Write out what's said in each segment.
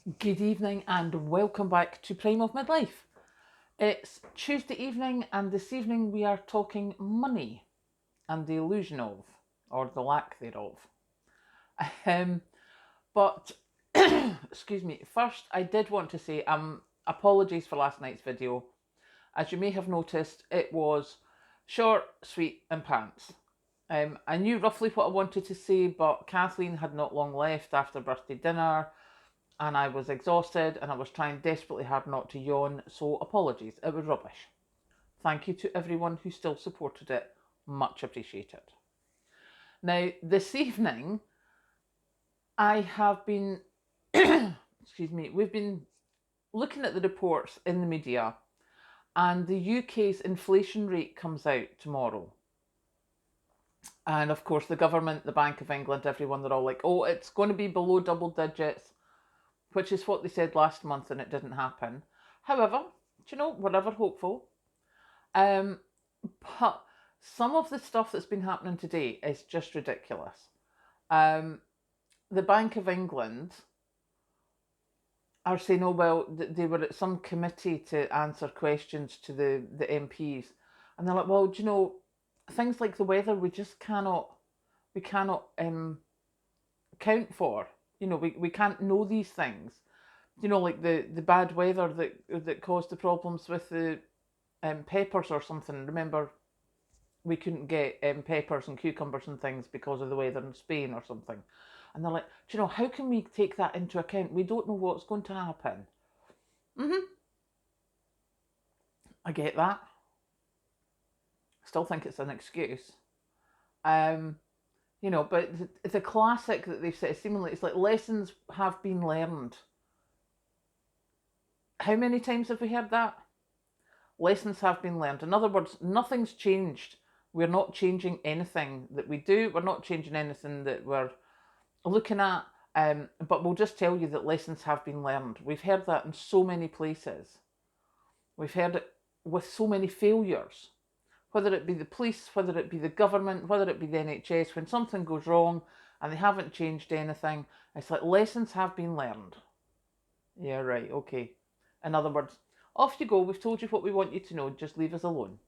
Good evening and welcome back to Prime of Midlife. It's Tuesday evening, and this evening we are talking money and the illusion of, or the lack thereof. Um, but, excuse me, first I did want to say apologies for last night's video. As you may have noticed, it was short, sweet, and pants. I knew roughly what I wanted to say, but Kathleen had not long left after birthday dinner and I was exhausted and I was trying desperately hard not to yawn, so apologies, it was rubbish. Thank you to everyone who still supported it, much appreciated. Now, this evening, I have been, excuse me, we've been looking at the reports in the media, and the UK's inflation rate comes out tomorrow. And of course, the government, the Bank of England, everyone, they're all like, oh, it's going to be below double digits, which is what they said last month, and it didn't happen. However, we're ever hopeful. But some of the stuff that's been happening today is just ridiculous. The Bank of England are saying, oh, well, they were at some committee to answer questions to the MPs. And they're like, well, things like the weather, we cannot account for. We can't know these things. Like the bad weather that caused the problems with the peppers or something. Remember, we couldn't get peppers and cucumbers and things because of the weather in Spain or something. And they're like, how can we take that into account? We don't know what's going to happen. I get that. Still think it's an excuse. But the classic that they've said, seemingly, it's like lessons have been learned. How many times have we heard that? Lessons have been learned. In other words, nothing's changed. We're not changing anything that we do. We're not changing anything that we're looking at. But we'll just tell you that lessons have been learned. We've heard that in so many places. We've heard it with so many failures. Whether it be the police, whether it be the government, whether it be the NHS, when something goes wrong and they haven't changed anything, it's like lessons have been learned. Yeah, right, okay. In other words, off you go, we've told you what we want you to know, just leave us alone.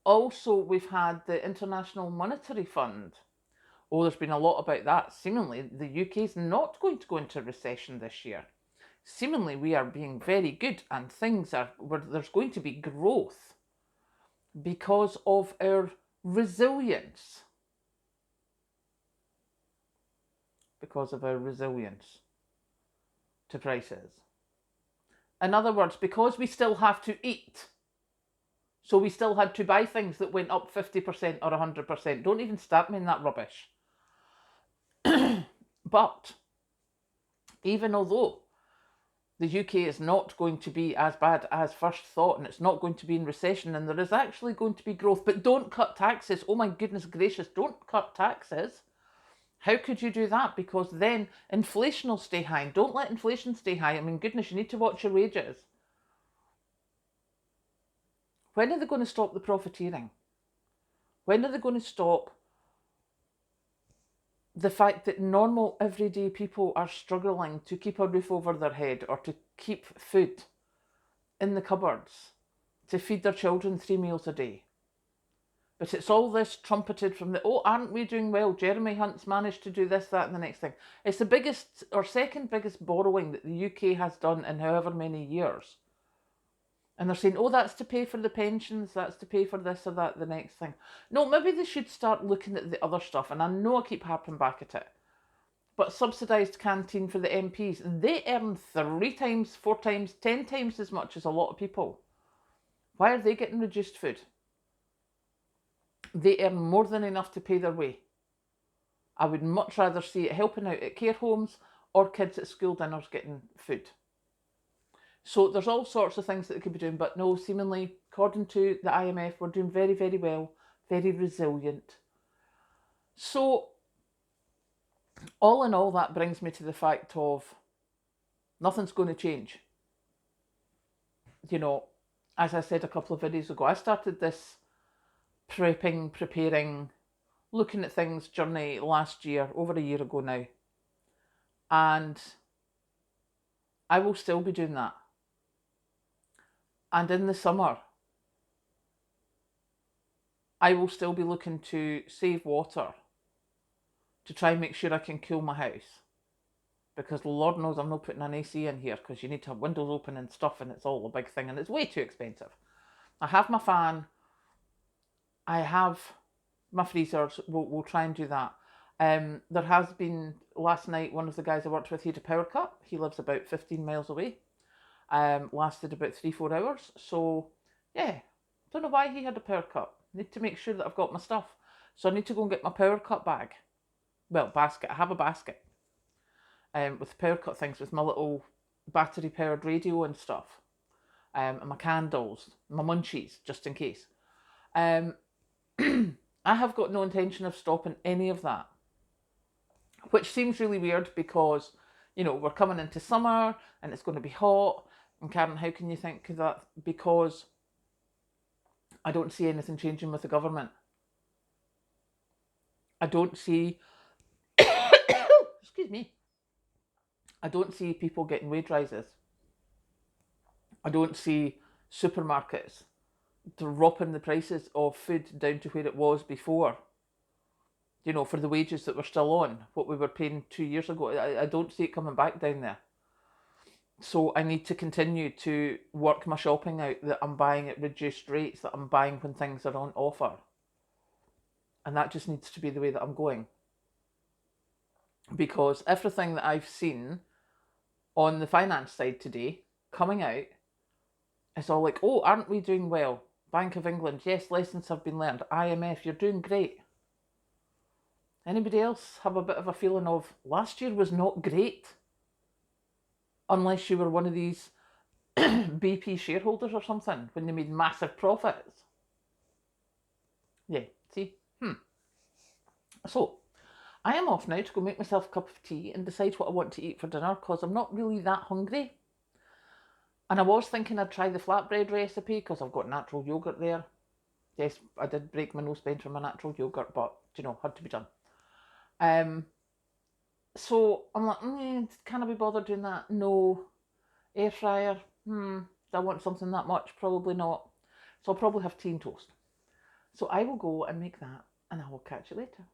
Also, we've had the International Monetary Fund. Oh, there's been a lot about that. Seemingly, the UK is not going to go into recession this year. Seemingly, we are being very good and there's going to be growth because of our resilience. Because of our resilience to prices. In other words, because we still have to eat. So we still had to buy things that went up 50% or 100%. Don't even start me in that rubbish. But even although the UK is not going to be as bad as first thought, and it's not going to be in recession, and there is actually going to be growth, but don't cut taxes. Oh my goodness gracious, don't cut taxes. How could you do that? Because then inflation will stay high. Don't let inflation stay high. I mean, goodness, you need to watch your wages. When are they going to stop the profiteering? When are they going to stop the fact that normal, everyday people are struggling to keep a roof over their head or to keep food in the cupboards, to feed their children 3 meals a day? But it's all this trumpeted from aren't we doing well? Jeremy Hunt's managed to do this, that, and the next thing. It's the biggest or second biggest borrowing that the UK has done in however many years. And they're saying, that's to pay for the pensions, that's to pay for this or that, the next thing. No, maybe they should start looking at the other stuff. And I know I keep harping back at it. But subsidised canteen for the MPs, they earn 3 times, 4 times, 10 times as much as a lot of people. Why are they getting reduced food? They earn more than enough to pay their way. I would much rather see it helping out at care homes or kids at school dinners getting food. So there's all sorts of things that they could be doing, but no, seemingly, according to the IMF, we're doing very, very well, very resilient. So, all in all, that brings me to the fact of nothing's going to change. As I said a couple of videos ago, I started this preparing, looking at things journey last year, over a year ago now. And I will still be doing that. And in the summer, I will still be looking to save water to try and make sure I can cool my house. Because Lord knows I'm not putting an AC in here because you need to have windows open and stuff, and it's all a big thing and it's way too expensive. I have my fan. I have my freezers. We'll try and do that. There has been, last night, one of the guys I worked with, he had a power cut. He lives about 15 miles away. Lasted about 3-4 hours. So, yeah, don't know why he had a power cut. Need to make sure that I've got my stuff. So I need to go and get my power cut bag. Well, basket. I have a basket. With power cut things, with my little battery powered radio and stuff. And my candles, my munchies, just in case. I have got no intention of stopping any of that. Which seems really weird because, we're coming into summer and it's going to be hot. And Karen, how can you think of that? Because I don't see anything changing with the government. I don't see, excuse me, I don't see people getting wage rises. I don't see supermarkets dropping the prices of food down to where it was before. For the wages that we're still on, what we were paying 2 years ago. I don't see it coming back down there. So I need to continue to work my shopping out, that I'm buying at reduced rates, that I'm buying when things are on offer. And that just needs to be the way that I'm going. Because everything that I've seen on the finance side today coming out is all like, oh, aren't we doing well? Bank of England, yes, lessons have been learned. IMF, you're doing great. Anybody else have a bit of a feeling of last year was not great? Unless you were one of these BP shareholders or something when they made massive profits. Yeah, see? So, I am off now to go make myself a cup of tea and decide what I want to eat for dinner because I'm not really that hungry. And I was thinking I'd try the flatbread recipe because I've got natural yogurt there. Yes, I did break my nose bend from my natural yogurt, but, had to be done. So I'm like, can I be bothered doing that? No. Air fryer? Do I want something that much? Probably not. So I'll probably have tea and toast. So I will go and make that and I will catch you later.